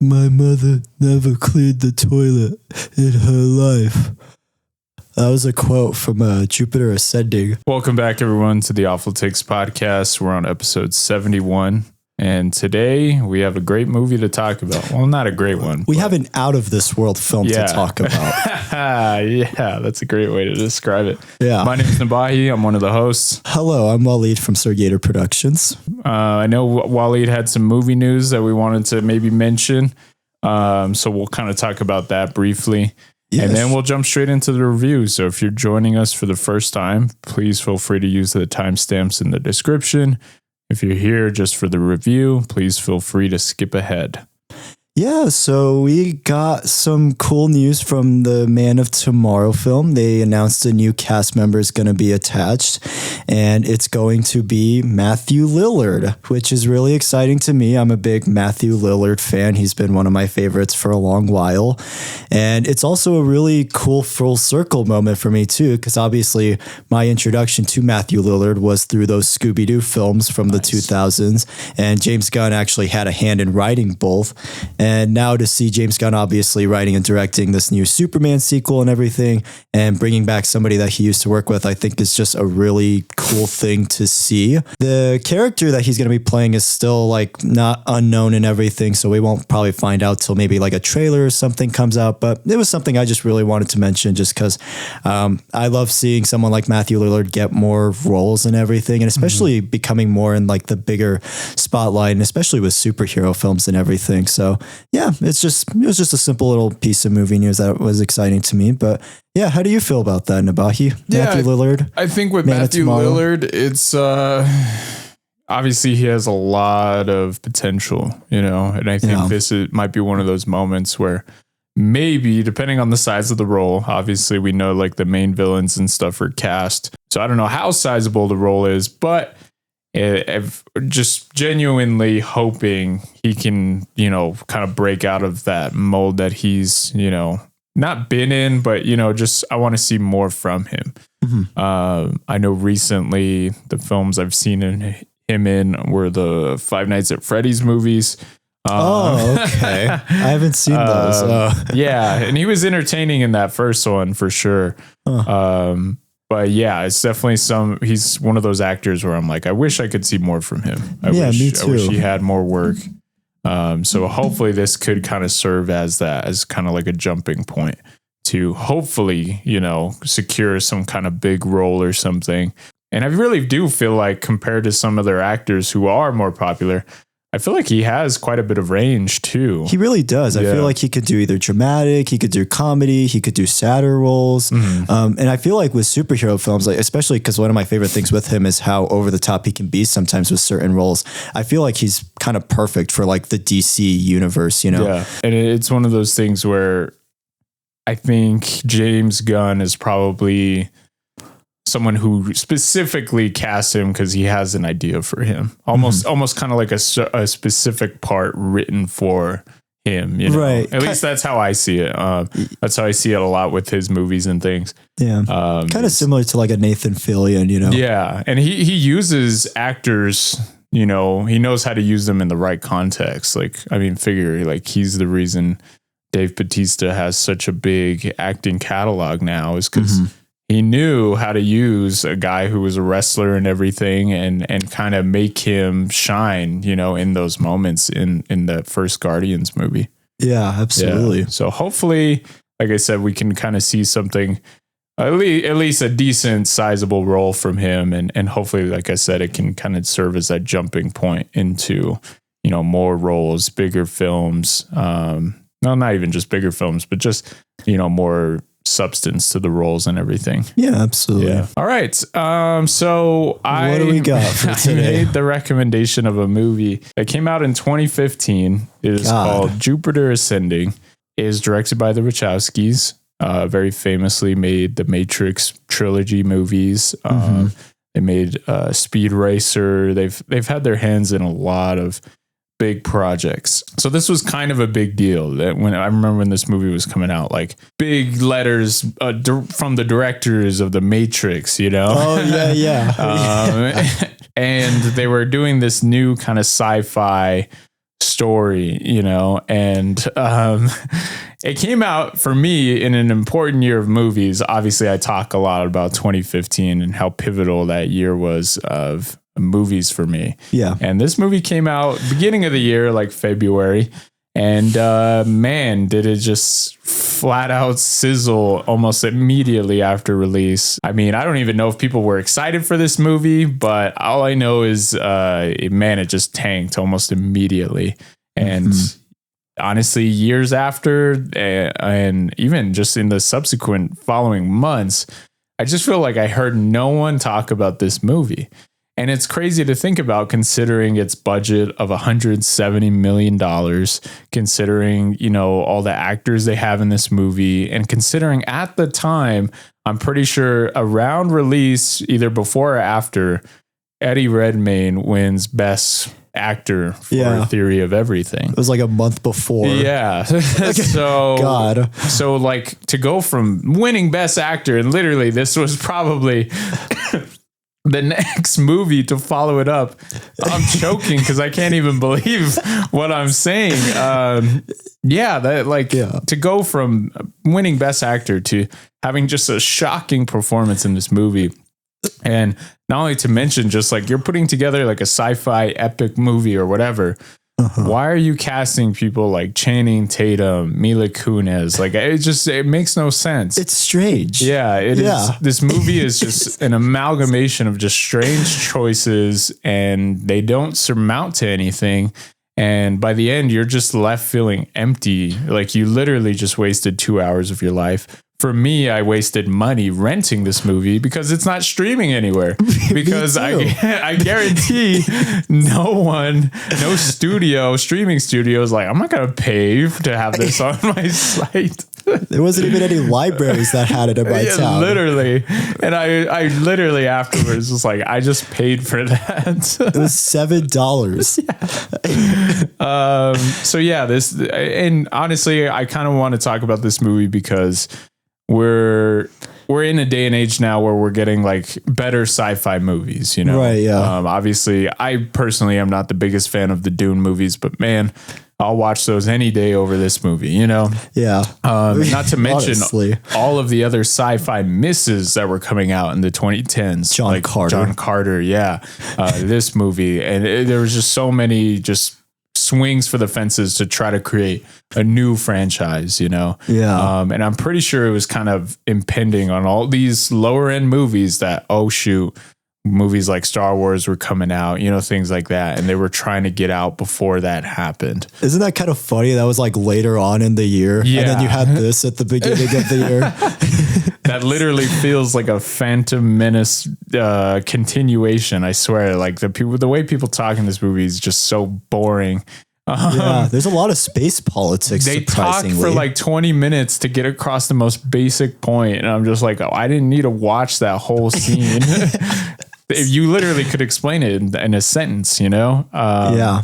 My mother never cleaned the toilet in her life. That was a quote from Jupiter Ascending. Welcome back, everyone, to the Awful Takes podcast. We're on episode 71. And today we have a great movie to talk about. Well, not a great one. We have an out of this world film to talk about. Yeah, that's a great way to describe it. Yeah. My name is Nabahi. I'm one of the hosts. Hello, I'm Wallied from Sir Gator Productions. I know Wallied had some movie news that we wanted to maybe mention. So we'll kind of talk about that briefly. Yes. And then we'll jump straight into the review. So if you're joining us for the first time, please feel free to use the timestamps in the description. If you're here just for the review, please feel free to skip ahead. Yeah, so we got some cool news from the Man of Tomorrow film. They announced a new cast member is going to be attached, and it's going to be Matthew Lillard, which is really exciting to me. I'm a big Matthew Lillard fan. He's been one of my favorites for a long while. And it's also a really cool full circle moment for me, too, because obviously my introduction to Matthew Lillard was through those Scooby-Doo films from the 2000s, and James Gunn actually had a hand in writing both. And now to see James Gunn obviously writing and directing this new Superman sequel and everything and bringing back somebody that he used to work with, I think is just a really cool thing to see. The character that he's going to be playing is still like not unknown and everything, so we won't probably find out till maybe like a trailer or something comes out. But it was something I just really wanted to mention just because I love seeing someone like Matthew Lillard get more roles and everything, and especially becoming more in like the bigger spotlight, and especially with superhero films and everything. So yeah, it was just a simple little piece of movie news that was exciting to me. But yeah, how do you feel about that, Nabahi? Yeah, Matthew Lillard? I think with Matthew Lillard, it's obviously he has a lot of potential, and I think this might be one of those moments where maybe, depending on the size of the role, obviously we know like the main villains and stuff are cast. So I don't know how sizable the role is, but just genuinely hoping he can, kind of break out of that mold that he's, not been in, but, just I want to see more from him. Mm-hmm. I know recently the films I've seen him in were the Five Nights at Freddy's movies. Okay. I haven't seen those. Yeah, and he was entertaining in that first one for sure. But yeah, it's definitely he's one of those actors where I'm like, I wish I could see more from him. Me too. I wish he had more work. So hopefully this could kind of serve as kind of like a jumping point to hopefully, secure some kind of big role or something. And I really do feel like compared to some other actors who are more popular, I feel like he has quite a bit of range too. He really does. Yeah. I feel like he could do either dramatic, he could do comedy, he could do sadder roles. Mm-hmm. And I feel like with superhero films, like especially because one of my favorite things with him is how over the top he can be sometimes with certain roles. I feel like he's kind of perfect for like the DC universe, Yeah. And it's one of those things where I think James Gunn is probably someone who specifically cast him because he has an idea for him, almost kind of like a specific part written for him, Right. At least that's how I see it. That's how I see it a lot with his movies and things. Yeah. Kind of similar to like a Nathan Fillion, Yeah. And he uses actors, he knows how to use them in the right context. Figure like he's the reason Dave Bautista has such a big acting catalog now is because he knew how to use a guy who was a wrestler and everything and kind of make him shine, in those moments in the first Guardians movie. Yeah, absolutely. Yeah. So hopefully, like I said, we can kind of see something, at least a decent sizable role from him. And hopefully, like I said, it can kind of serve as that jumping point into, more roles, bigger films. No, not even just bigger films, but just, more substance to the roles and everything. Yeah, absolutely. Yeah. All right. So what do we got for today? I made the recommendation of a movie that came out in 2015. It is called Jupiter Ascending. It is directed by the Wachowskis. Very famously made the Matrix trilogy movies. They made Speed Racer. They've had their hands in a lot of big projects. So this was kind of a big deal that I remember when this movie was coming out, like big letters from the directors of the Matrix, Oh yeah. And they were doing this new kind of sci-fi story, you know, and it came out for me in an important year of movies. Obviously, I talk a lot about 2015 and how pivotal that year was of movies for me. Yeah. And this movie came out beginning of the year, like February. And man, did it just flat out sizzle almost immediately after release. I mean, I don't even know if people were excited for this movie, but all I know is, it just tanked almost immediately. And honestly, years after, and even just in the subsequent following months, I just feel like I heard no one talk about this movie. And it's crazy to think about, considering its budget of $170 million, considering, you know, all the actors they have in this movie, and considering at the time, I'm pretty sure around release, either before or after, Eddie Redmayne wins Best Actor for Theory of Everything. It was like a month before. Yeah. So like to go from winning Best Actor, and literally this was probably the next movie to follow it up. I'm choking because I can't even believe what I'm saying. To go from winning Best Actor to having just a shocking performance in this movie. And not only to mention, just like you're putting together like a sci-fi epic movie or whatever. Why are you casting people like Channing Tatum, Mila Kunis? Like it makes no sense. It's strange. Yeah, it is. This movie is just an amalgamation of just strange choices, and they don't surmount to anything. And by the end, you're just left feeling empty. Like you literally just wasted 2 hours of your life. For me, I wasted money renting this movie because it's not streaming anywhere. Because I guarantee no streaming studio is like, I'm not going to pay to have this on my site. There wasn't even any libraries that had it in my town. Literally. And I literally afterwards was like, I just paid for that. It was $7. So yeah, and honestly, I kind of want to talk about this movie because we're in a day and age now where we're getting like better sci-fi movies, you know? Right. Yeah. Obviously, I personally am not the biggest fan of the Dune movies, but man, I'll watch those any day over this movie, you know? Yeah. Not to mention all of the other sci-fi misses that were coming out in the 2010s. John Carter. Yeah. This movie. And there was just so many just swings for the fences to try to create a new franchise, you know? Yeah. And I'm pretty sure it was kind of impending on all these lower end movies that, oh shoot, movies like Star Wars were coming out, you know, things like that. And they were trying to get out before that happened. Isn't that kind of funny? That was like later on in the year. Yeah. And then you had this at the beginning of the year. That literally feels like a Phantom Menace continuation. I swear, like the way people talk in this movie is just so boring. Yeah, there's a lot of space politics. They talk for like 20 minutes to get across the most basic point, and I'm just like, oh, I didn't need to watch that whole scene. You literally could explain it in a sentence, you know?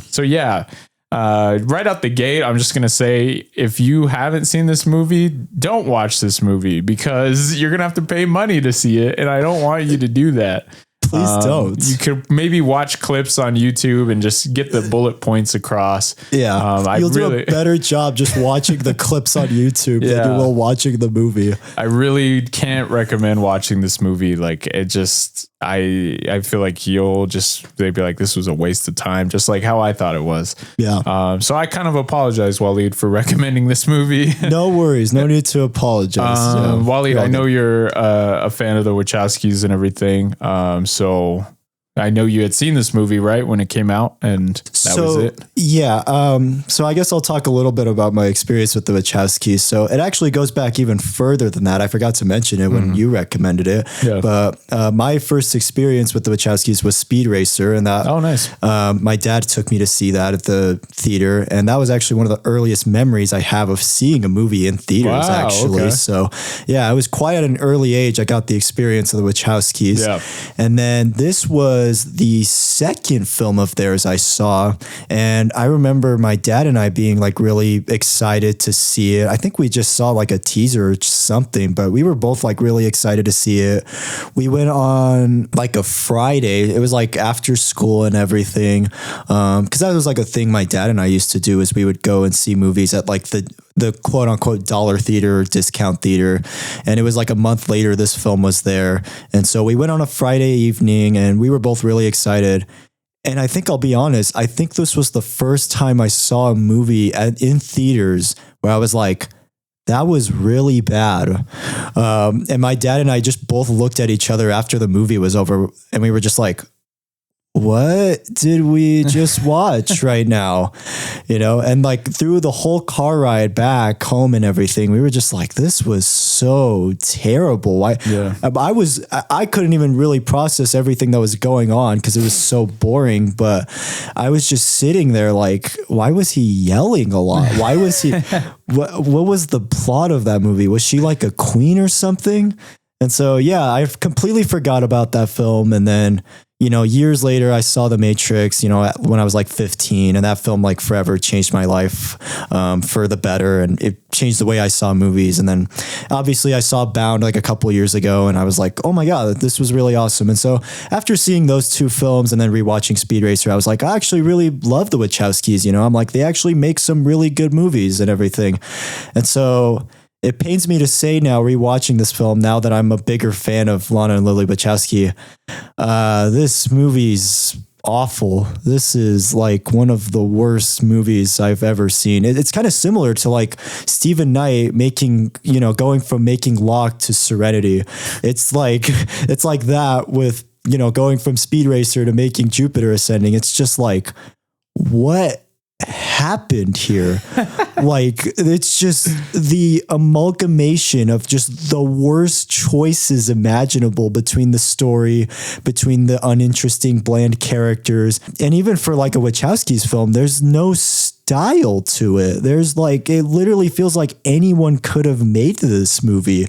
So yeah. Right out the gate, I'm just going to say, if you haven't seen this movie, don't watch this movie because you're going to have to pay money to see it. And I don't want you to do that. Please don't. You could maybe watch clips on YouTube and just get the bullet points across. Yeah. You'll do a better job just watching the clips on YouTube than you will watching the movie. I really can't recommend watching this movie. Like it just, I feel like they'd be like, this was a waste of time, just like how I thought it was. Yeah. So I kind of apologize, Wallied, for recommending this movie. No worries. No need to apologize. Wallied, I know you're a fan of the Wachowskis and everything. So I know you had seen this movie, right, when it came out, and that was it. Yeah. So I guess I'll talk a little bit about my experience with the Wachowskis. So it actually goes back even further than that. I forgot to mention it when you recommended it. Yeah. But my first experience with the Wachowskis was Speed Racer, and that. Oh, nice. My dad took me to see that at the theater, and that was actually one of the earliest memories I have of seeing a movie in theaters. Actually, okay. So yeah, I was quite at an early age. I got the experience of the Wachowskis, and then this was was the second film of theirs I saw. And I remember my dad and I being like really excited to see it. I think we just saw like a teaser or something, but we were both like really excited to see it. We went on like a Friday. It was like after school and everything. Cause that was like a thing my dad and I used to do, is we would go and see movies at like the quote unquote dollar theater or discount theater. And it was like a month later, this film was there. And so we went on a Friday evening and we were both really excited. And I think I'll be honest, I think this was the first time I saw a movie in theaters where I was like, that was really bad. And my dad and I just both looked at each other after the movie was over and we were just like, what did we just watch right now? You know, and like through the whole car ride back home and everything, we were just like, this was so terrible. I couldn't even really process everything that was going on because it was so boring, but I was just sitting there like, why was he yelling a lot? Why was he, what was the plot of that movie? Was she like a queen or something? And so, yeah, I completely forgot about that film. And then, you know, years later, I saw The Matrix, you know, when I was like 15, and that film like forever changed my life for the better. And it changed the way I saw movies. And then obviously I saw Bound like a couple of years ago and I was like, oh my God, this was really awesome. And so after seeing those two films and then rewatching Speed Racer, I was like, I actually really love the Wachowskis. You know, I'm like, they actually make some really good movies and everything. And so it pains me to say now, rewatching this film, now that I'm a bigger fan of Lana and Lilly Wachowski, this movie's awful. This is like one of the worst movies I've ever seen. It's kind of similar to like Stephen Knight going from making Locke to Serenity. It's like that with, you know, going from Speed Racer to making Jupiter Ascending. It's just like, what happened here? Like, it's just the amalgamation of just the worst choices imaginable between the story, between the uninteresting, bland characters. And even for like a Wachowski's film, there's no style to it. There's like, it literally feels like anyone could have made this movie.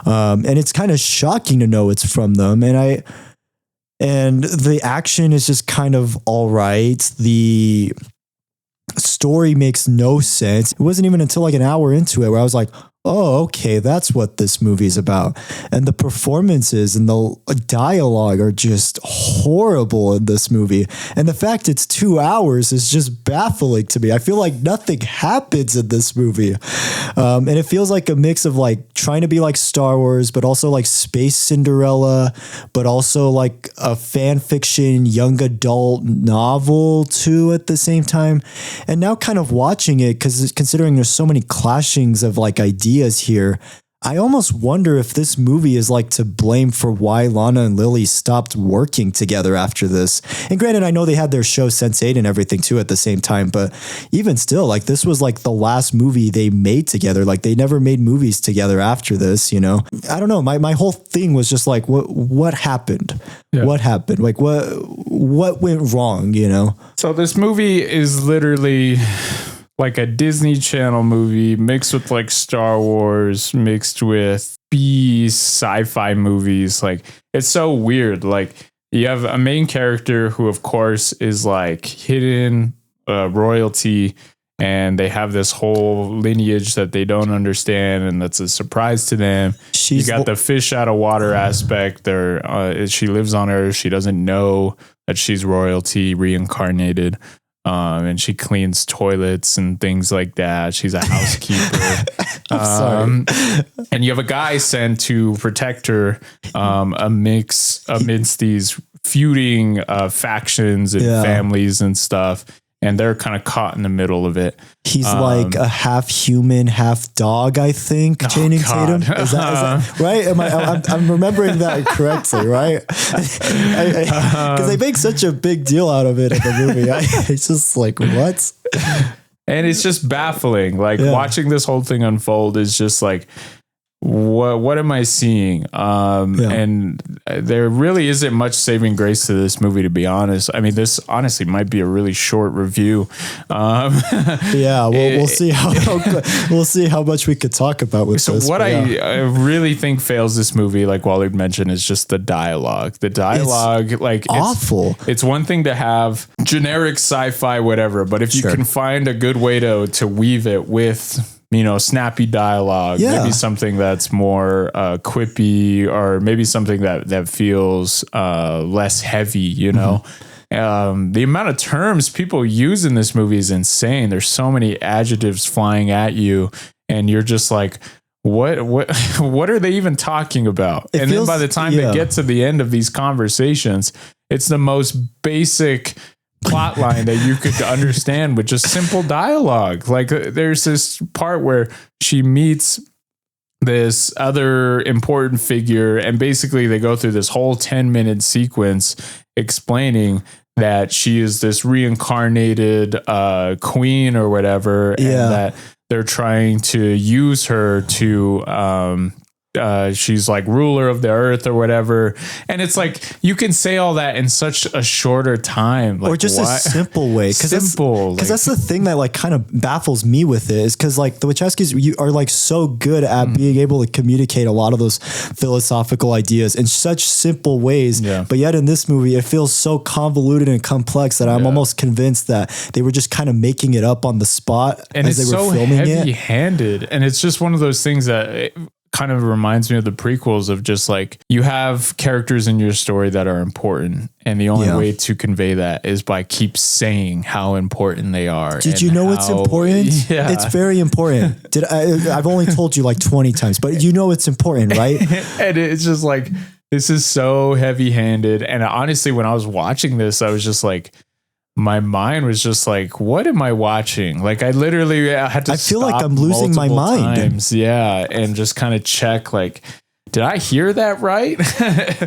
And it's kind of shocking to know it's from them. And the action is just kind of all right. The story makes no sense. It wasn't even until like an hour into it where I was like, oh, okay, that's what this movie is about. And the performances and the dialogue are just horrible in this movie. And the fact it's 2 hours is just baffling to me. I feel like nothing happens in this movie. And it feels like a mix of like trying to be like Star Wars, but also like Space Cinderella, but also like a fan fiction young adult novel too at the same time. And now kind of watching it, because considering there's so many clashings of like ideas here, I almost wonder if this movie is like to blame for why Lana and Lilly stopped working together after this. And granted, I know they had their show Sense8 and everything too at the same time, but even still, like this was like the last movie they made together. Like they never made movies together after this, you know? I don't know. My whole thing was just like, what happened? Yeah. What happened? Like what went wrong, you know? So this movie is literally like a Disney Channel movie mixed with like Star Wars, mixed with B sci-fi movies. Like, it's so weird. Like, you have a main character who, of course, is like hidden royalty, and they have this whole lineage that they don't understand, and that's a surprise to them. You got the fish out of water aspect. She lives on Earth. She doesn't know that she's royalty reincarnated. And she cleans toilets and things like that. She's a housekeeper. And you have a guy sent to protect her amidst these feuding factions and families and stuff. And they're kind of caught in the middle of it. He's like a half human, half dog, I think. Channing Tatum, is that right? I'm remembering that correctly, right? Because they make such a big deal out of it in the movie. It's just like, what? And it's just baffling. Like watching this whole thing unfold is just like, what am I seeing? And there really isn't much saving grace to this movie, to be honest. I mean, this honestly might be a really short review. We'll see how much we could talk about with this. So what I really think fails this movie, like Wallied mentioned, is just the dialogue. The dialogue, it's awful. It's one thing to have generic sci-fi, whatever, but if you can find a good way to weave it with, snappy dialogue, maybe something that's more quippy, or maybe something that feels less heavy, the amount of terms people use in this movie is insane. There's so many adjectives flying at you, and you're just like, what are they even talking about? Then by the time they get to the end of these conversations, it's the most basic plot line that you could understand with just simple dialogue. Like, there's this part where she meets this other important figure, and basically they go through this whole 10-minute sequence explaining that she is this reincarnated queen or whatever, and that they're trying to use her to she's like ruler of the earth or whatever. And it's like, you can say all that in such a shorter time, like, or just a simple way. Because that's the thing that like kind of baffles me with it, is because like the Wachowskis are like so good at being able to communicate a lot of those philosophical ideas in such simple ways. But yet in this movie, it feels so convoluted and complex that I'm almost convinced that they were just kind of making it up on the spot and as they were so filming it. Heavy-handed, and it's just one of those things that kind of reminds me of the prequels, of just like, you have characters in your story that are important, and the only way to convey that is by keep saying how important they are. Did you know it's important? Yeah. It's very important. I've only told you like 20 times, but you know it's important, right? And it's just like, this is so heavy-handed. And honestly, when I was watching this, I was just like, my mind was just like, what am I watching? Like, I literally had to, I feel like I'm losing my mind. Times. Yeah. And just kind of check, like, did I hear that right?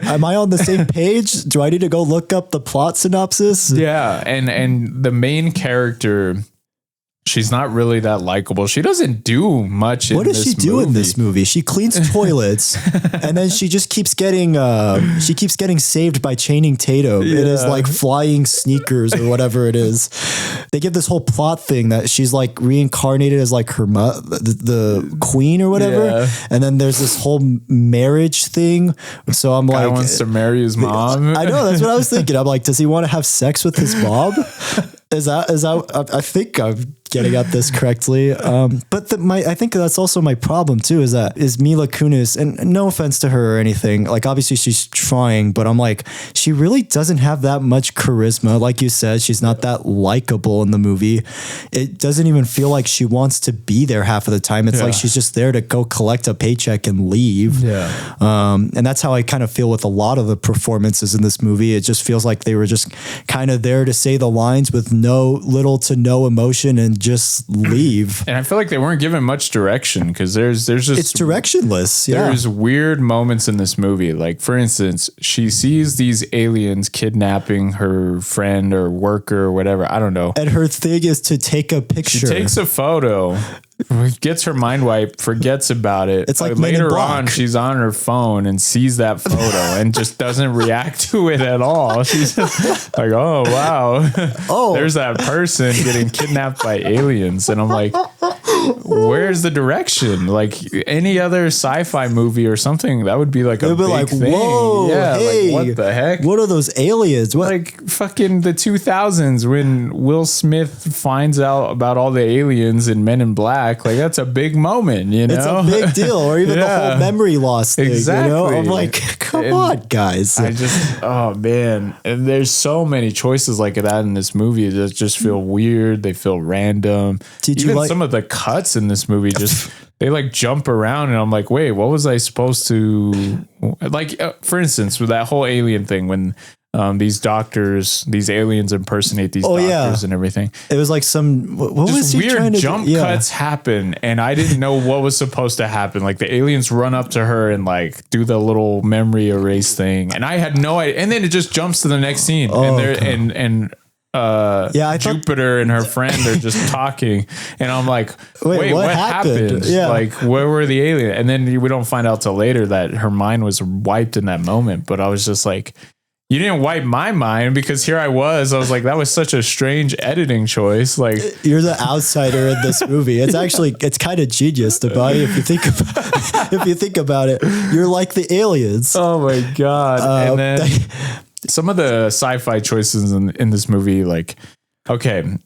Am I on the same page? Do I need to go look up the plot synopsis? Yeah. And the main character, she's not really that likable. She doesn't do much in this movie. What does she do in this movie? She cleans toilets, and then she just keeps getting saved by Channing Tatum. Yeah. It is like flying sneakers or whatever it is. They give this whole plot thing that she's like reincarnated as like her the queen or whatever. Yeah. And then there's this whole marriage thing. So I'm like, wants to marry his mom. I know, that's what I was thinking. I'm like, does he want to have sex with his mom? Is that? I think I'm getting at this correctly. But I think that's also my problem too. Is Mila Kunis, and no offense to her or anything. Like, obviously she's trying, but I'm like, she really doesn't have that much charisma. Like you said, she's not that likable in the movie. It doesn't even feel like she wants to be there half of the time. It's like she's just there to go collect a paycheck and leave. Yeah. And that's how I kind of feel with a lot of the performances in this movie. It just feels like they were just kind of there to say the lines with little to no emotion and just leave. And I feel like they weren't given much direction, because there's just, it's directionless. Yeah. There's weird moments in this movie. Like, for instance, she sees these aliens kidnapping her friend or worker or whatever. I don't know. And her thing is to take a picture. She takes a photo, gets her mind wiped, forgets about it. It's like later on, she's on her phone and sees that photo and just doesn't react to it at all. She's just like, oh, wow. Oh, there's that person getting kidnapped by aliens. And I'm like, where's the direction? Like, any other sci-fi movie or something, that would be like a big thing. Whoa, yeah, hey, like, what the heck? What are those aliens? What? Like fucking the 2000s, when Will Smith finds out about all the aliens in Men in Black. Like, that's a big moment, you know? It's a big deal. Or even the whole memory loss thing, exactly. You know? I'm like, come on, guys. Oh man. And there's so many choices like that in this movie that just feel weird. They feel random. Even some of the cuts in this movie just, they like jump around, and I'm like, wait, what was I supposed to, like, for instance, with that whole alien thing, when these aliens impersonate these doctors and everything. It was like some, what was he weird trying to jump cuts happen, and I didn't know what was supposed to happen. Like, the aliens run up to her and like do the little memory erase thing, and I had no idea. And then it just jumps to the next scene, and Jupiter and her friend are just talking, and I'm like, wait, what happened? Yeah. Like, where were the aliens? And then we don't find out till later that her mind was wiped in that moment. But I was just like, you didn't wipe my mind, because here I was like, that was such a strange editing choice. Like, you're the outsider in this movie. It's kind of genius, the body. If you think about it, you're like the aliens. Oh my God. And then some of the sci-fi choices in this movie, like, okay,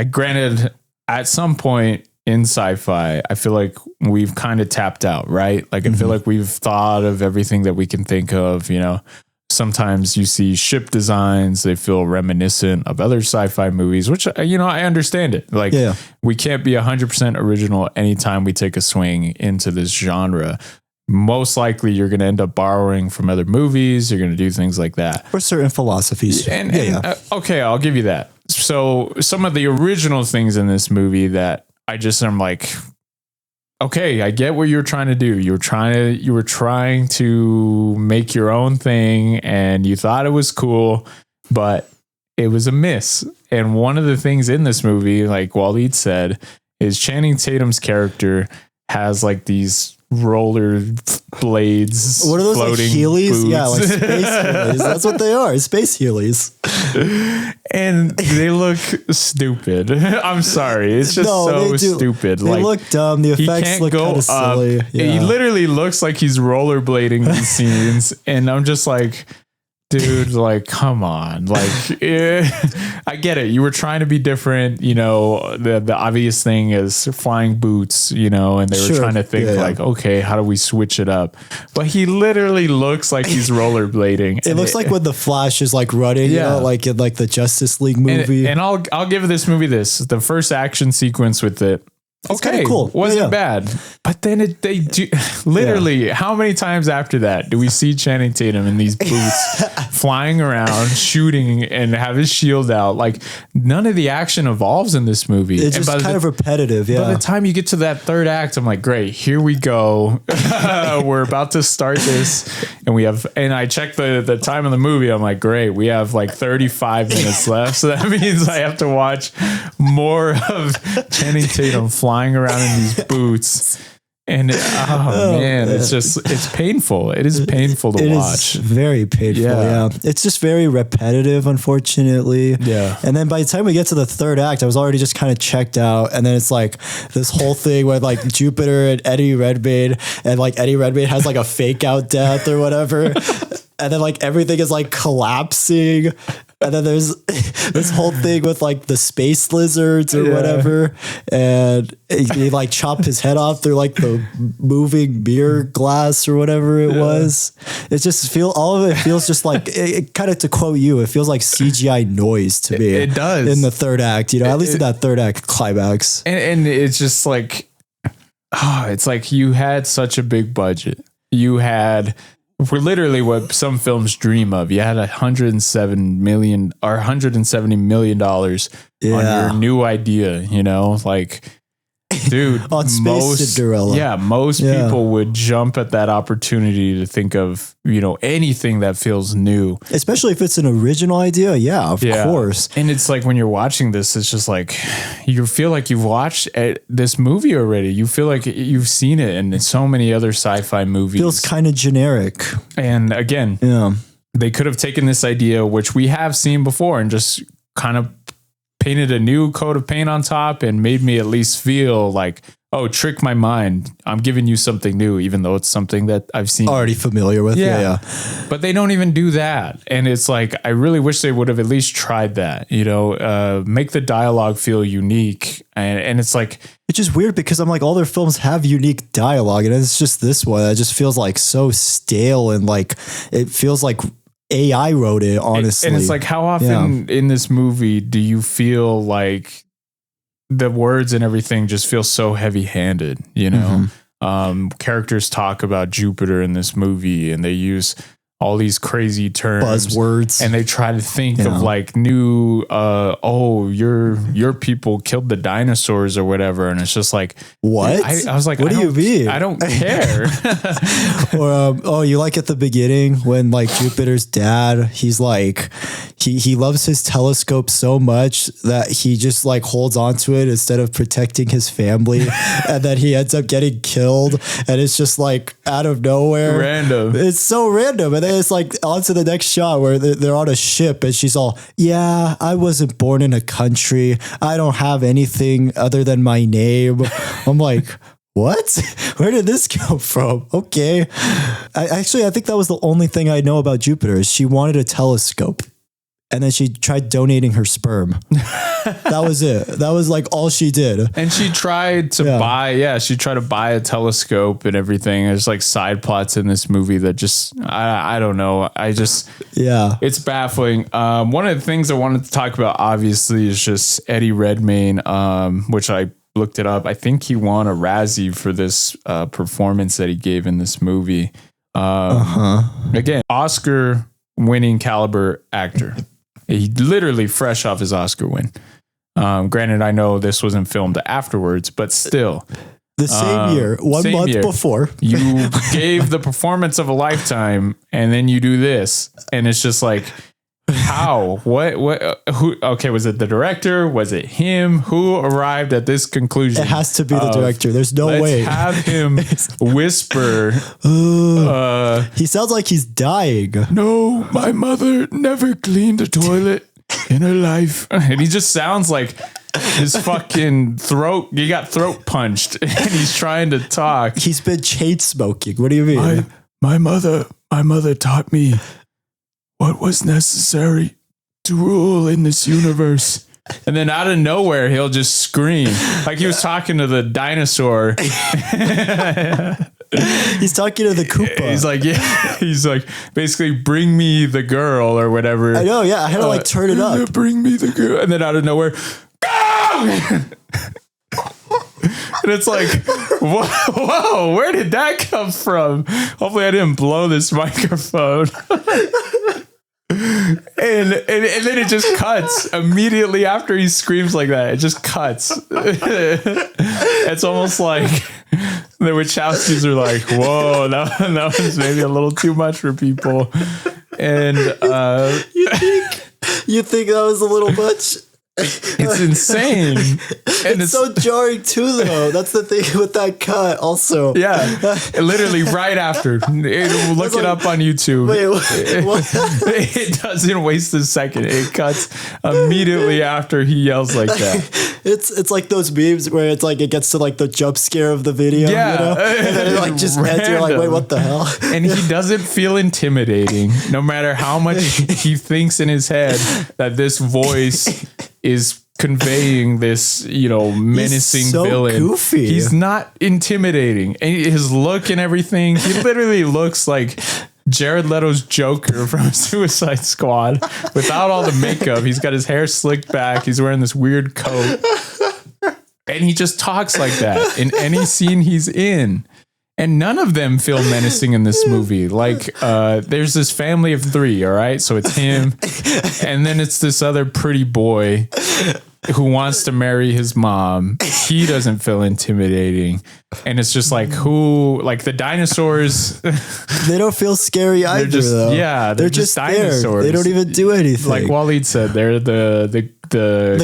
granted, at some point in sci-fi, I feel like we've kind of tapped out, right? Like, I feel like we've thought of everything that we can think of, you know. Sometimes you see ship designs, they feel reminiscent of other sci-fi movies, which, you know, I understand it. Like, we can't be 100% original anytime we take a swing into this genre. Most likely you're going to end up borrowing from other movies. You're going to do things like that. Or certain philosophies. Okay, I'll give you that. So some of the original things in this movie that I'm like, okay, I get what you're trying to do. You were trying to make your own thing, and you thought it was cool, but it was a miss. And one of the things in this movie, like Wallied said, is Channing Tatum's character has like these roller blades. What are those, like Heelys? Boots. Yeah, like space Heelys. That's what they are, space Heelys. And they look stupid. I'm sorry. It's just stupid. They look dumb. The effects look kind of silly. Yeah. He literally looks like he's rollerblading these scenes. And I'm just like, dude, like, come on. Like, I get it. You were trying to be different. You know, the obvious thing is flying boots, you know, and they were trying to think like, okay, how do we switch it up? But he literally looks like he's rollerblading. It looks like when the Flash is like running, you know, like in like the Justice League movie. And I'll give this movie this. The first action sequence with it, it's okay, cool. Wasn't bad. But then they do literally how many times after that do we see Channing Tatum in these boots flying around, shooting, and have his shield out? Like, none of the action evolves in this movie. It's just kind of repetitive. Yeah. By the time you get to that third act, I'm like, great, here we go. We're about to start this. And I checked the time of the movie. I'm like, great, we have like 35 minutes left. So that means I have to watch more of Channing Tatum flying around in these boots, and man, it's painful. It is painful to watch. It is very painful. Yeah, it's just very repetitive, unfortunately. Yeah, and then by the time we get to the third act, I was already just kind of checked out, and then it's like this whole thing with like Jupiter and Eddie Redmayne, and like Eddie Redmayne has like a fake out death or whatever. And then like everything is like collapsing. And then there's this whole thing with like the space lizards or whatever. And he like chopped his head off through like the moving mirror glass or whatever it was. It just all of it feels just like it kind of, to quote you, it feels like CGI noise to me. It does. In the third act, you know, at least in that third act climax. And it's just like, it's like you had such a big budget. You had, for literally what some films dream of, you had $170 million on your new idea, you know, like, dude, on Space Cinderella. Yeah, most people would jump at that opportunity to think of, you know, anything that feels new. Especially if it's an original idea. Yeah, of course. And it's like when you're watching this, it's just like you feel like you've watched this movie already. You feel like you've seen it in so many other sci-fi movies. Feels kind of generic. And again, they could have taken this idea, which we have seen before, and just kind of painted a new coat of paint on top and made me at least feel like, oh, trick my mind. I'm giving you something new, even though it's something that I've seen. Already familiar with. Yeah. But they don't even do that. And it's like, I really wish they would have at least tried that, you know, make the dialogue feel unique. And it's like, it's just weird because I'm like, all their films have unique dialogue, and it's just this one that just feels like so stale, and like, it feels like AI wrote it, honestly. And it's like, how often in this movie do you feel like the words and everything just feel so heavy-handed, you know? Characters talk about Jupiter in this movie, and they use all these crazy terms, buzzwords, and they try to think of like new, your people killed the dinosaurs or whatever, and it's just like, what? I was like, what do you mean? I don't care. Or you like at the beginning when like Jupiter's dad, he's like, he loves his telescope so much that he just like holds onto it instead of protecting his family, and then he ends up getting killed, and it's just like out of nowhere, random. It's so random, and then it's like on to the next shot where they're on a ship, and she's all, yeah, I wasn't born in a country, I don't have anything other than my name. I'm like, what? Where did this come from? Okay. I think that was the only thing I know about Jupiter is she wanted a telescope. And then she tried donating her sperm. That was it. That was like all she did. And she tried to buy a telescope and everything. There's like side plots in this movie that just, I don't know. It's baffling. One of the things I wanted to talk about obviously is just Eddie Redmayne, which I looked it up. I think he won a Razzie for this performance that he gave in this movie. Again, Oscar winning caliber actor. He literally fresh off his Oscar win. Granted, I know this wasn't filmed afterwards, but still. The same year, one month before. You gave the performance of a lifetime, and then you do this. And it's just like, how? What? Who? Okay, was it the director? Was it him? Who arrived at this conclusion? It has to be the director. There's no way. Have him whisper. He sounds like he's dying. No, my mother never cleaned a toilet in her life. And he just sounds like his fucking throat. He got throat punched, and he's trying to talk. He's been chain smoking. What do you mean? My mother taught me what was necessary to rule in this universe. And then out of nowhere, he'll just scream like he was talking to the dinosaur. He's talking to the Koopa. He's like, he's like, basically, bring me the girl or whatever. I know, yeah. I had to like turn it up. Bring me the girl. And then out of nowhere, and it's like, whoa, where did that come from? Hopefully I didn't blow this microphone. And then it just cuts immediately after he screams like that. It just cuts. It's almost like the Wachowskis are like, whoa, that was maybe a little too much for people. And you think that was a little much? It's insane. And it's so jarring too, though. That's the thing with that cut also. Yeah. Literally right after. Look it up on YouTube. Wait, what? It doesn't waste a second. It cuts immediately after he yells like that. It's like those memes where it's like it gets to like the jump scare of the video. Yeah. You know? And then it like just ends. You're like, wait, what the hell? And he doesn't feel intimidating, no matter how much he thinks in his head that this voice is conveying this, menacing villain. Goofy. He's not intimidating. And his look and everything, he literally looks like Jared Leto's Joker from Suicide Squad without all the makeup. He's got his hair slicked back. He's wearing this weird coat. And he just talks like that in any scene he's in. And none of them feel menacing in this movie. Like, there's this family of 3, all right? So it's him, and then it's this other pretty boy who wants to marry his mom. He doesn't feel intimidating. And it's just like, the dinosaurs. They don't feel scary either, though. Yeah, they're just dinosaurs. There. They don't even do anything. Like Wallied said, they're the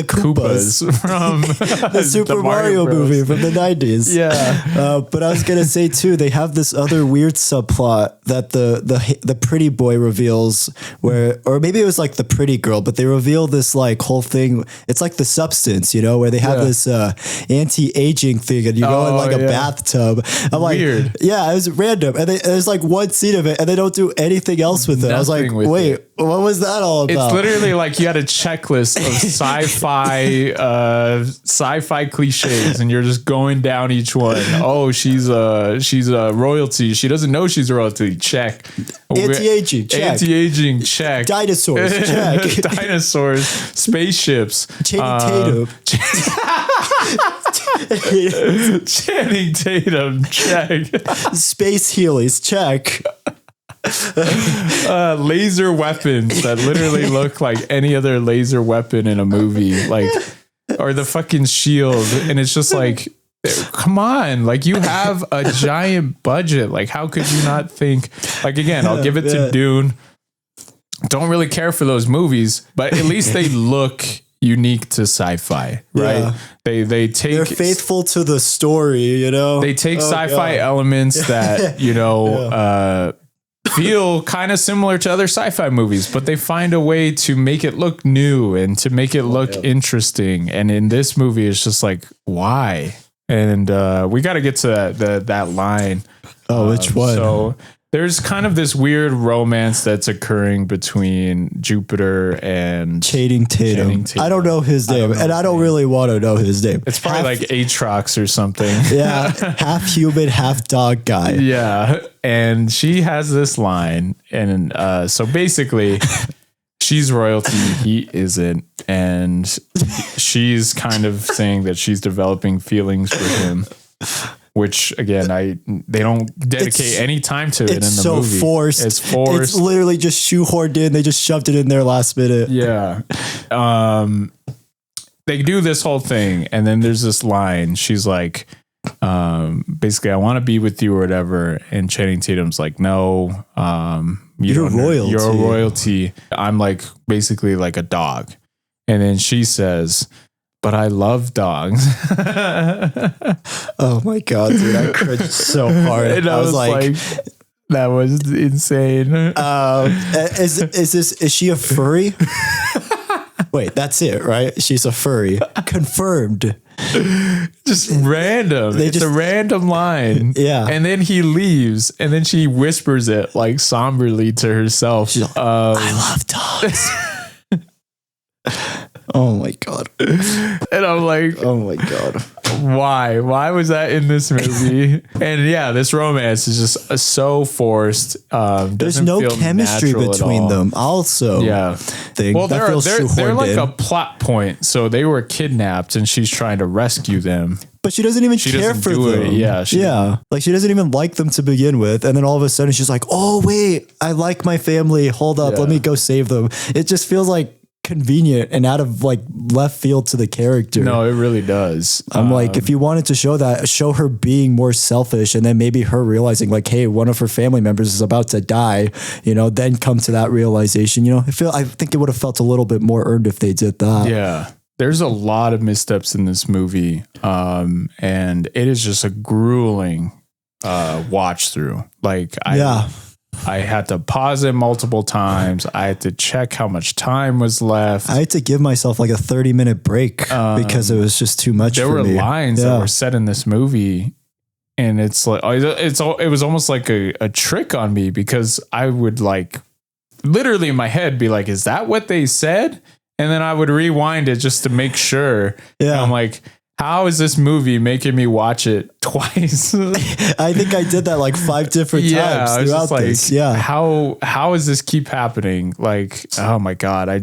Koopas from the Super Mario movie from the 90s. Yeah. But I was going to say, too, they have this other weird subplot that the pretty boy reveals or maybe it was like the pretty girl, but they reveal this like whole thing. It's like the substance, where they have this anti-aging thing and you go in like a bathtub. I'm like, weird. Yeah, it was random. And there's like one scene of it and they don't do anything else with it. I was like, wait, what was that all about? It's literally like you had a checklist of sci-fi cliches and you're just going down each one. Oh, she's a royalty. She doesn't know she's a royalty. Check. Anti-aging. Check. Anti-aging. Check. Dinosaurs. Check. Dinosaurs. Spaceships. Channing Tatum. Channing Tatum. Check. Space Heelys. Check. laser weapons that literally look like any other laser weapon in a movie, like, or the fucking shield. And it's just like, come on, like, you have a giant budget. Like, how could you not think, like, again, I'll give it to Dune. Don't really care for those movies, but at least they look unique to sci-fi, right? Yeah. They're faithful to the story, you know. They take sci-fi elements that, you know, feel kind of similar to other sci-fi movies, but they find a way to make it look new and to make it look interesting. And in this movie, it's just like, why? And we got to get to that line. Oh, which one? So there's kind of this weird romance that's occurring between Jupiter and Channing Tatum. I don't know his name, and I don't really want to know his name. It's probably like Aatrox or something. Yeah, half human, half dog guy. Yeah, and she has this line, and so basically, she's royalty, he isn't, and she's kind of saying that she's developing feelings for him. Which again, they don't dedicate any time to it in the so movie. Forced. It's forced. It's literally just shoehorned in. They just shoved it in there last minute. Yeah. They do this whole thing, and then there's this line. She's like, basically, I want to be with you or whatever. And Channing Tatum's like, no, you're royalty. You're a royalty. I'm like basically like a dog. And then she says, but I love dogs. Oh my God, dude. I cringed so hard. And I was like, that was insane. Is she a furry? Wait, that's it, right? She's a furry. Confirmed. Just random. It's a random line. Yeah. And then he leaves, and then she whispers it like somberly to herself. She's like, I love dogs. Oh my God. And I'm like, oh my God. Why was that in this movie? And yeah, this romance is just so forced. There's no chemistry between them. Also, well, they're like a plot point. So they were kidnapped, and she's trying to rescue them. But she doesn't even care for them. Yeah. Like, she doesn't even like them to begin with. And then all of a sudden she's like, oh wait, I like my family. Hold up. Let me go save them. It just feels like convenient and out of like left field to the character. No, it really does. I'm like, if you wanted to show that, show her being more selfish, and then maybe her realizing like, hey, one of her family members is about to die, you know, then come to that realization. You know, I think it would have felt a little bit more earned if they did that. Yeah. There's a lot of missteps in this movie. And it is just a grueling watch through. Like, I had to pause it multiple times. I had to check how much time was left. I had to give myself like a 30-minute break because it was just too much for me. There were lines that were said in this movie, and it's like, it was almost like a trick on me, because I would like literally in my head be like, is that what they said? And then I would rewind it just to make sure. Yeah. And I'm like, how is this movie making me watch it twice? I think I did that like 5 different times throughout this. Yeah. How does this keep happening? Like, oh my God. I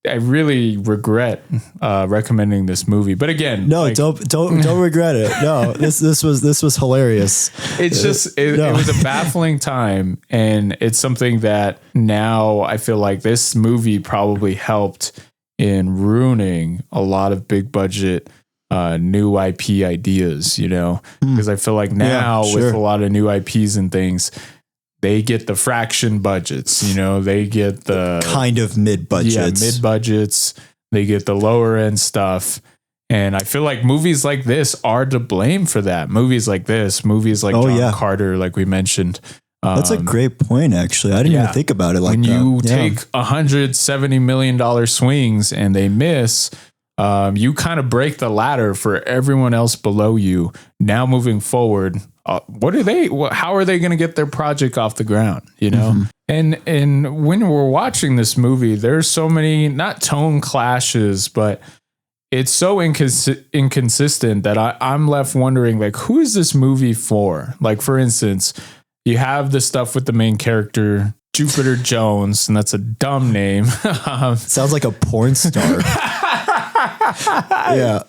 really regret recommending this movie. But again, no, like, don't regret it. No, this was hilarious. It's just it was a baffling time, and it's something that now I feel like this movie probably helped in ruining a lot of big budget new IP ideas, you know, because I feel like now with a lot of new IPs and things, they get the fraction budgets, you know, they get the kind of mid budgets. Yeah, mid budgets. They get the lower end stuff. And I feel like movies like this are to blame for that. Movies like John Carter, like we mentioned. That's a great point, actually. I didn't even think about it like that. When you take $170 million swings and they miss, you kind of break the ladder for everyone else below you. Now moving forward, how are they going to get their project off the ground? You know? Mm-hmm. And when we're watching this movie, there's so many, not tone clashes, but it's so inconsistent that I'm left wondering, like, who is this movie for? Like, for instance, you have the stuff with the main character, Jupiter Jones, and that's a dumb name. Sounds like a porn star. Yeah.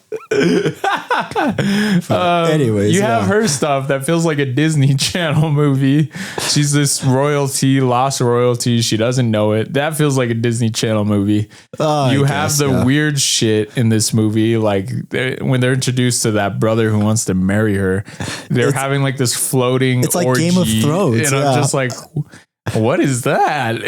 Anyways, you have her stuff that feels like a Disney Channel movie. She's this royalty, lost royalty. She doesn't know it. That feels like a Disney Channel movie. You have the weird shit in this movie, like when they're introduced to that brother who wants to marry her. They're having like this floating. It's like orgy, Game of Thrones, and I'm just like, what is that?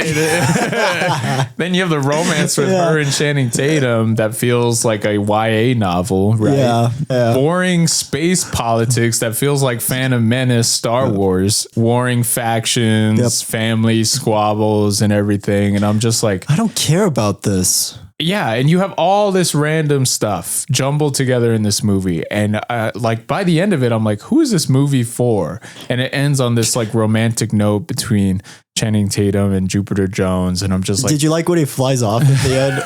Then you have the romance with her and Channing Tatum that feels like a YA novel, right? Yeah. Boring space politics that feels like Phantom Menace, Star Wars, warring factions, family squabbles and everything. And I'm just like, I don't care about this. Yeah, and you have all this random stuff jumbled together in this movie. And like by the end of it, I'm like, who is this movie for? And it ends on this like romantic note between Channing Tatum and Jupiter Jones. And I'm just like, did you like when he flies off at the end?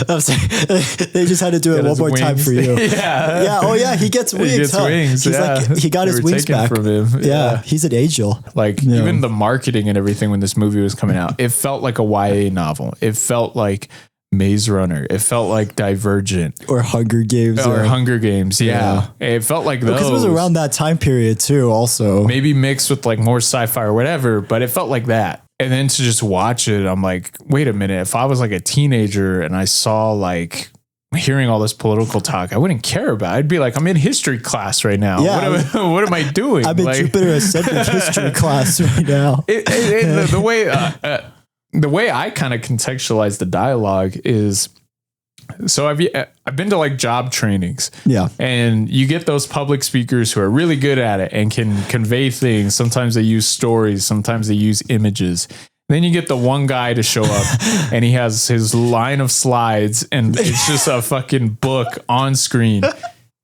I was like, they just had to do it one more time for you. Yeah. Oh yeah. He gets wings. He gets wings. He's like, he got his wings back from him. Yeah. He's an angel. Like even the marketing and everything when this movie was coming out, it felt like a YA novel. It felt like Maze Runner. It felt like Divergent or Hunger Games or Hunger Games. Yeah. It felt like those. Because it was around that time period too, also. Maybe mixed with like more sci-fi or whatever, but it felt like that. And then to just watch it, I'm like, wait a minute. If I was like a teenager and I saw like hearing all this political talk, I wouldn't care about it. I'd be like, I'm in history class right now. Yeah. What am I doing? I'm in like, Jupiter Ascendant history class right now. The way I kind of contextualize the dialogue is, so I've been to like job trainings. Yeah. And you get those public speakers who are really good at it and can convey things. Sometimes they use stories. Sometimes they use images. Then you get the one guy to show up and he has his line of slides and it's just a fucking book on screen.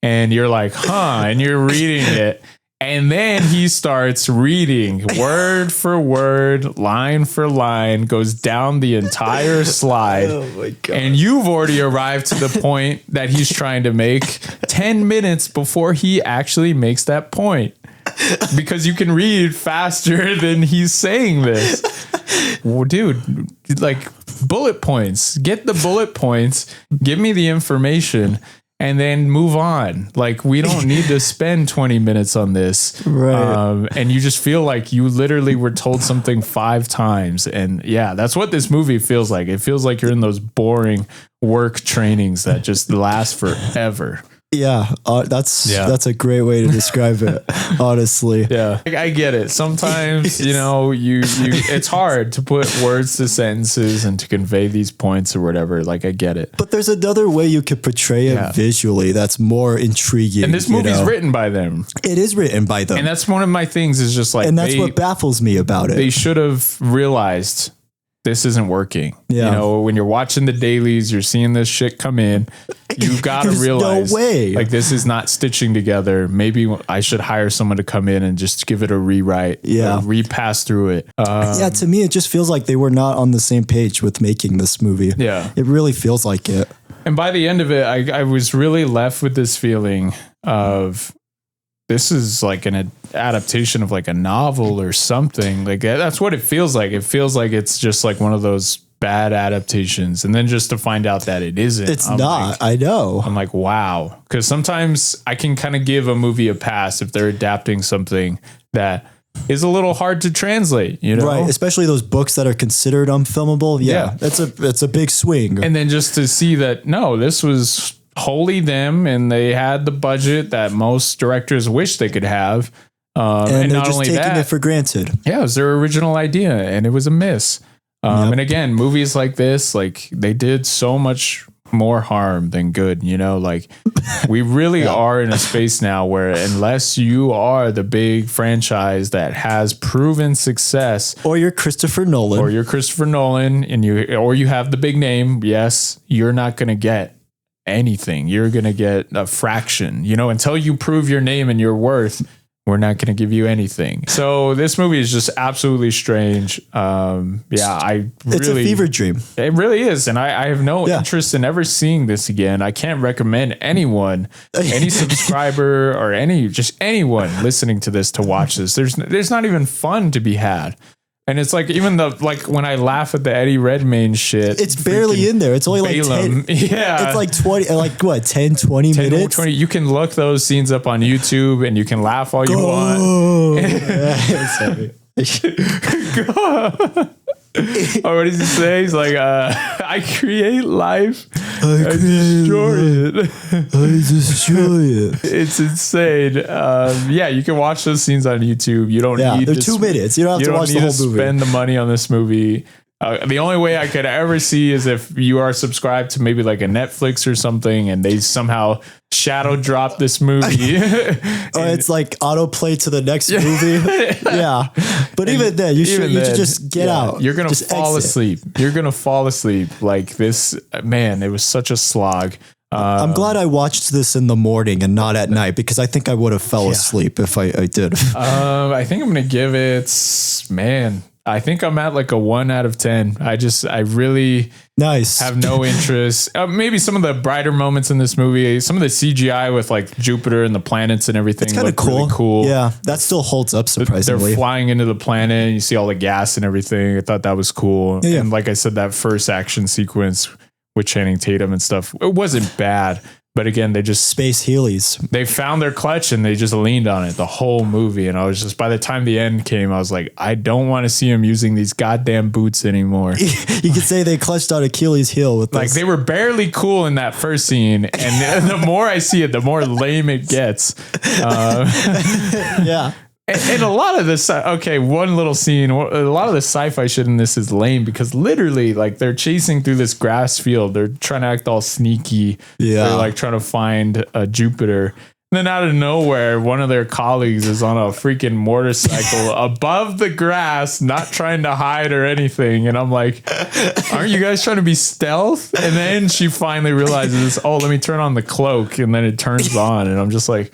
And you're like, huh? And you're reading it. And then he starts reading word for word, line for line, goes down the entire slide. Oh my God. And you've already arrived to the point that he's trying to make 10 minutes before he actually makes that point. Because you can read faster than he's saying this. Well, dude, like bullet points. Get the bullet points. Give me the information. And then move on. Like, we don't need to spend 20 minutes on this. Right. And you just feel like you literally were told something 5 times. And yeah, that's what this movie feels like. It feels like you're in those boring work trainings that just last forever. Yeah, that's a great way to describe it, honestly. Yeah, I get it. Sometimes, you know, you it's hard to put words to sentences and to convey these points or whatever. Like, I get it. But there's another way you could portray it visually that's more intriguing. And this movie's written by them. It is written by them. And that's one of my things is just like, and that's what baffles me about it. They should have realized this isn't working. Yeah. You know, when you're watching the dailies, you're seeing this shit come in. You've got to realize, no way. Like, this is not stitching together. Maybe I should hire someone to come in and just give it a rewrite. Yeah. Repass through it. Yeah. To me, it just feels like they were not on the same page with making this movie. Yeah. It really feels like it. And by the end of it, I was really left with this feeling of, this is like an adaptation of like a novel or something. Like, that's what it feels like. It feels like it's just like one of those bad adaptations. And then just to find out that it isn't. It's not. Like, I know. I'm like, wow. Because sometimes I can kind of give a movie a pass if they're adapting something that is a little hard to translate, you know? Right. Especially those books that are considered unfilmable. Yeah. That's a big swing. And then just to see that, no, this was wholly them, and they had the budget that most directors wish they could have, and they're just taking it for granted. Yeah, it was their original idea, and it was a miss. And again, movies like this, like, they did so much more harm than good. You know, like, we really are in a space now where unless you are the big franchise that has proven success, or you're Christopher Nolan, and you have the big name, yes, you're not going to get anything. You're going to get a fraction, you know, until you prove your name and your worth. We're not going to give you anything. So this movie is just absolutely strange. It's a fever dream. It really is. And I have no interest in ever seeing this again. I can't recommend anyone, any subscriber or anyone listening to this to watch this. There's not even fun to be had. And it's like, even when I laugh at the Eddie Redmayne shit, it's barely in there. It's only like 10, it's like 20, like what, 10, 20 minutes? 20. You can look those scenes up on YouTube and you can laugh all you want. Oh, what does he say? He's like, I create life, I destroy it. It's insane. You can watch those scenes on YouTube. You don't need they're 2 minutes. You don't have to watch the whole movie. Spend the money on this movie. The only way I could ever see is if you are subscribed to maybe like a Netflix or something and they somehow shadow drop this movie. It's like autoplay to the next movie. But even then, you should just get out. You're going to fall asleep. You're going to fall asleep. Like this, man, it was such a slog. I'm glad I watched this in the morning and not at night, because I think I would have fell asleep if I did. I think I'm going to give it, I think I'm at like a 1 out of 10. I really have no interest. Maybe some of the brighter moments in this movie, some of the CGI with like Jupiter and the planets and everything. It's kind of cool. Really cool. Yeah, that still holds up surprisingly. They're flying into the planet and you see all the gas and everything. I thought that was cool. Yeah. And like I said, that first action sequence with Channing Tatum and stuff, it wasn't bad. But again, they just space Heelys. They found their clutch and they just leaned on it the whole movie. And I was just, by the time the end came, I was like, I don't want to see him using these goddamn boots anymore. You could say they clutched out Achilles' heel with like this. They were barely cool in that first scene, and the more I see it, the more lame it gets. Yeah. And a lot of this, one little scene, a lot of the sci-fi shit in this is lame, because literally, like, they're chasing through this grass field. They're trying to act all sneaky. Yeah. They're like trying to find Jupiter. And then out of nowhere, one of their colleagues is on a freaking motorcycle above the grass, not trying to hide or anything. And I'm like, aren't you guys trying to be stealth? And then she finally realizes, let me turn on the cloak. And then it turns on. And I'm just like,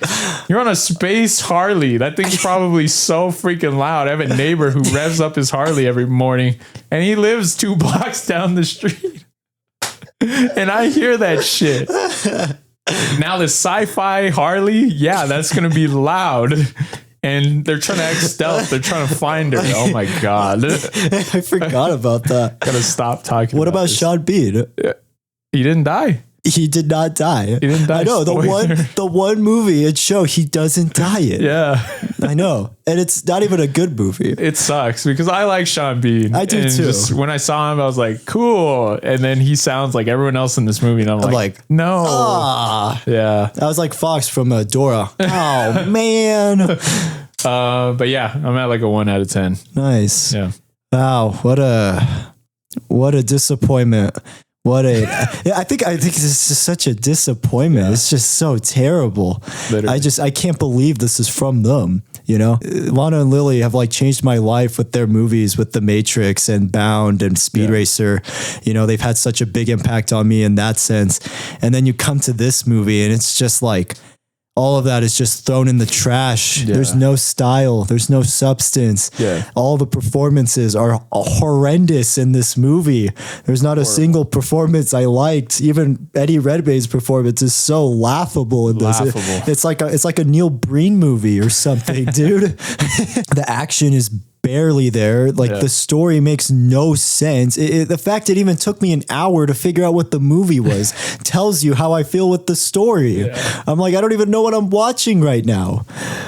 you're on a space Harley. That thing's probably so freaking loud. I have a neighbor who revs up his Harley every morning, and he lives 2 blocks down the street. And I hear that shit. Now the sci-fi Harley, that's going to be loud. And they're trying to act stealth. They're trying to find her. Oh my God. I forgot about that. Gotta stop talking What about this. Sean Bean? He didn't die. He did not die. He didn't die. I know, the one movie and show he doesn't die in. Yeah. I know. And it's not even a good movie. It sucks because I like Sean Bean. I do too. Just, when I saw him, I was like, cool. And then he sounds like everyone else in this movie. And I'm like, no. Yeah. I was like Fox from Dora. Oh, man. But yeah, I'm at like a 1 out of 10. Nice. Yeah. Wow. What a disappointment. I think this is just such a disappointment. Yeah. It's just so terrible. Literally. I can't believe this is from them. You know, Lana and Lilly have like changed my life with their movies, with The Matrix and Bound and Speed Racer. You know, they've had such a big impact on me in that sense. And then you come to this movie and it's just like, all of that is just thrown in the trash. Yeah. There's no style. There's no substance. Yeah. All the performances are horrendous in this movie. There's not a single performance I liked. Even Eddie Redmayne's performance is so laughable in this. It's like a Neil Breen movie or something, dude. The action is barely there. Like the story makes no sense. The fact it even took me an hour to figure out what the movie was tells you how I feel with the story. Yeah. I'm like, I don't even know what I'm watching right now.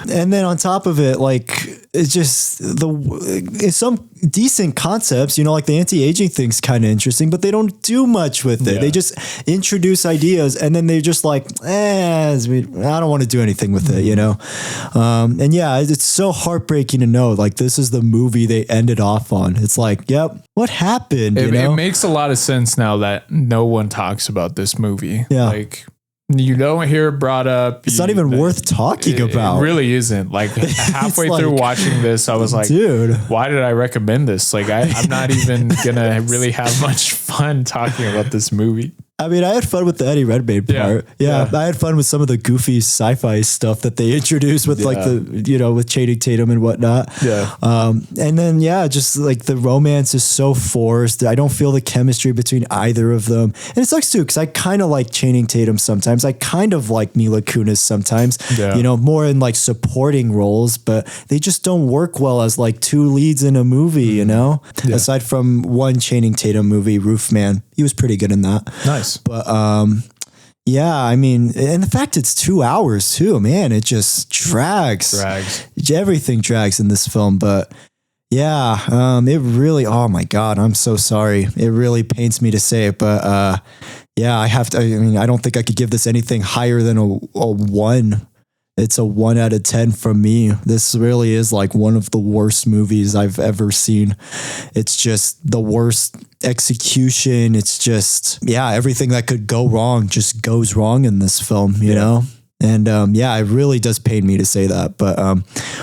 And then on top of it, like, it's just it's some decent concepts, you know, like the anti-aging thing's kind of interesting, but they don't do much with it. Yeah. They just introduce ideas and then they're just like, I don't want to do anything with it, you know? And yeah, it's so heartbreaking to know, like, this is the movie they ended off on. It's like, yep, what happened? It makes a lot of sense now that no one talks about this movie. Yeah. Like, you don't hear it brought up. It's not even worth talking about. It really isn't. Like, halfway through watching this, I was like, dude, why did I recommend this? Like, I'm not even gonna really have much fun talking about this movie. I mean, I had fun with the Eddie Redmayne part. Yeah. I had fun with some of the goofy sci-fi stuff that they introduced with like with Channing Tatum and whatnot. Yeah. And then, just like the romance is so forced. I don't feel the chemistry between either of them. And it sucks too, because I kind of like Channing Tatum sometimes. I kind of like Mila Kunis sometimes, more in like supporting roles, but they just don't work well as like two leads in a movie, aside from one Channing Tatum movie, Roofman. He was pretty good in that. Nice. But I mean, and the fact it's 2 hours too, man, it just drags. Everything drags in this film. But it really, oh my God, I'm so sorry. It really pains me to say it, but I have to, I mean, I don't think I could give this anything higher than a 1. It's a 1 out of 10 from me. This really is like one of the worst movies I've ever seen. It's just the worst execution. It's just, everything that could go wrong just goes wrong in this film, you know? And it really does pain me to say that. But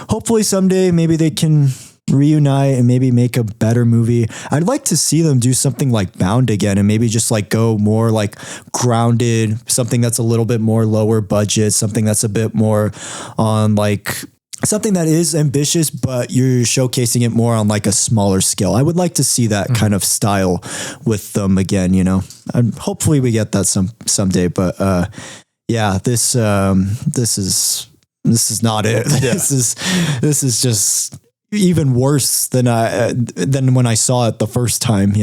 hopefully someday maybe they can reunite and maybe make a better movie. I'd like to see them do something like Bound again and maybe just like go more like grounded, something that's a little bit more lower budget, something that's a bit more on like something that is ambitious, but you're showcasing it more on like a smaller scale. I would like to see that kind of style with them again, and hopefully we get that someday. But this is not it. This is just even worse than when I saw it the first time,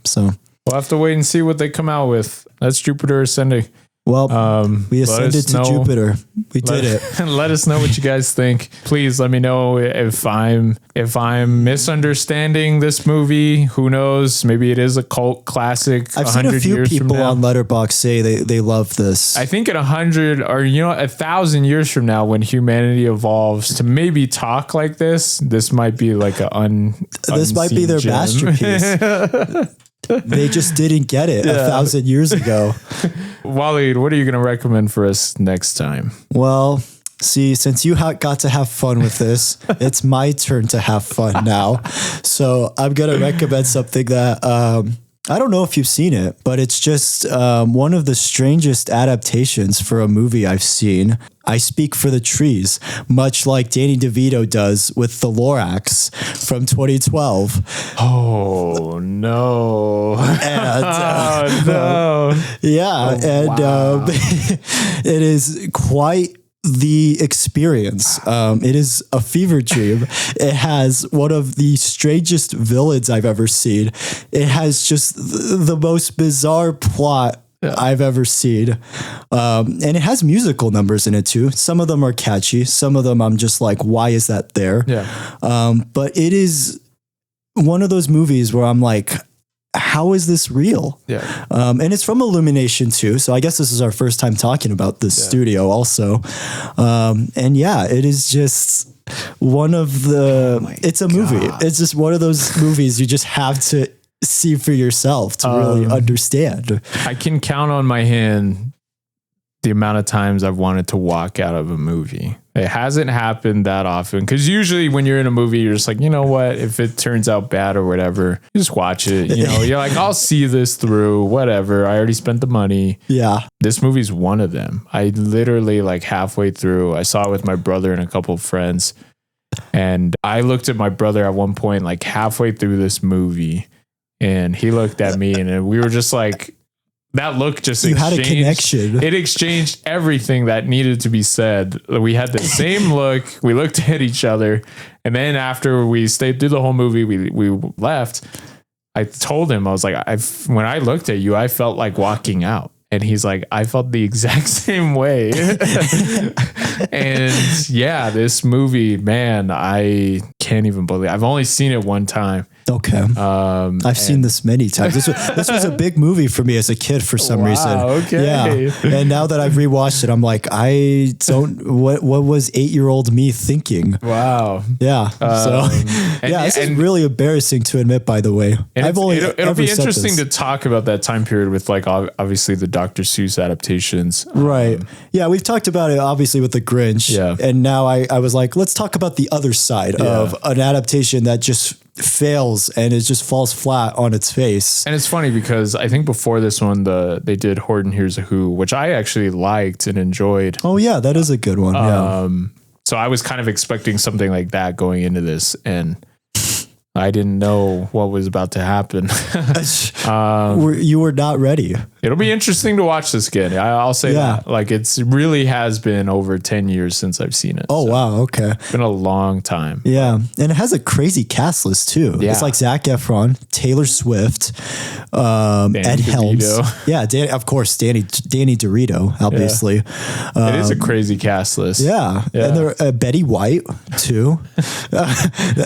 so we'll have to wait and see what they come out with. That's Jupiter Ascending. Well, we ascended to Jupiter. We did it. Let us know what you guys think. Please let me know if I'm misunderstanding this movie. Who knows? Maybe it is a cult classic. I've seen a few people on Letterboxd say they love this. I think in 100 or 1,000 years from now, when humanity evolves to maybe talk like this might be like this might be their masterpiece. They just didn't get it 1,000 years ago. Wallied, what are you going to recommend for us next time? Well, see, since you got to have fun with this, it's my turn to have fun now. So I'm going to recommend something that I don't know if you've seen it, but it's just one of the strangest adaptations for a movie I've seen. I Speak for the Trees, much like Danny DeVito does with The Lorax from 2012. Oh, no. And, no. Yeah. Wow. It is quite the experience. It is a fever dream. It has one of the strangest villains I've ever seen. It has just the most bizarre plot I've ever seen. And it has musical numbers in it too. Some of them are catchy. Some of them I'm just like, why is that there? But it is one of those movies where I'm like, how is this real? And it's from Illumination too. So I guess this is our first time talking about this studio also. And it is just one of the, it's a movie. It's just one of those movies you just have to see for yourself to really understand. I can count on my hand the amount of times I've wanted to walk out of a movie. It hasn't happened that often, because usually when you're in a movie, you're just like, you know what, if it turns out bad or whatever, you just watch it. You're like, I'll see this through, whatever. I already spent the money. This movie's one of them. I literally like halfway through, I saw it with my brother and a couple of friends, and I looked at my brother at one point, like halfway through this movie, and he looked at me, and we were just like, that look just you had a connection. It exchanged everything that needed to be said. We had the same look. We looked at each other, and then after we stayed through the whole movie, we left. I told him, I was like, when I looked at you, I felt like walking out. And he's like, I felt the exact same way. And this movie, man, I can't even believe. I've only seen it one time. Okay. I've seen this many times. This was a big movie for me as a kid for some reason. Okay. Yeah. And now that I've rewatched it, I'm like, what was 8-year-old me thinking? Wow. Yeah. This is really embarrassing to admit, by the way. And it'll be interesting to talk about that time period with like, obviously the Dr. Seuss adaptations. Right. Yeah, we've talked about it obviously with The Grinch. Yeah. And now I was like, let's talk about the other side of an adaptation that just fails and it just falls flat on its face. And it's funny because I think before this one, they did Horton Hears a Who, which I actually liked and enjoyed. Oh yeah, that is a good one. So I was kind of expecting something like that going into this, and I didn't know what was about to happen. You were not ready. It'll be interesting to watch this again. I'll say that. Like, it really has been over 10 years since I've seen it. Oh, wow. Okay. It's been a long time. Yeah. And it has a crazy cast list too. Yeah. It's like Zac Efron, Taylor Swift, Ed Helms. Yeah. Of course, Danny DeVito, obviously. Yeah. It is a crazy cast list. Yeah. And there, Betty White too.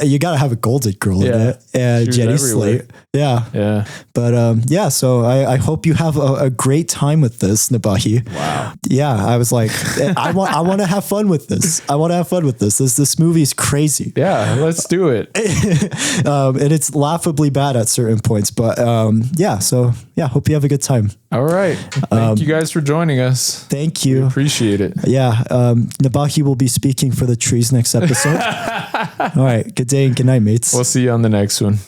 You got to have a Golden Girl in it. And Jenny Slate. Yeah. Yeah. But so I hope you have a great time with this, Nabahi. Wow. Yeah. I was like, I want to have fun with this. I want to have fun with this. This movie is crazy. Yeah. Let's do it. And it's laughably bad at certain points, but yeah. So yeah, hope you have a good time. All right. Thank you guys for joining us. Thank you. We appreciate it. Yeah. Nabahi will be speaking for the trees next episode. All right. Good day and good night, mates. We'll see you on the next one.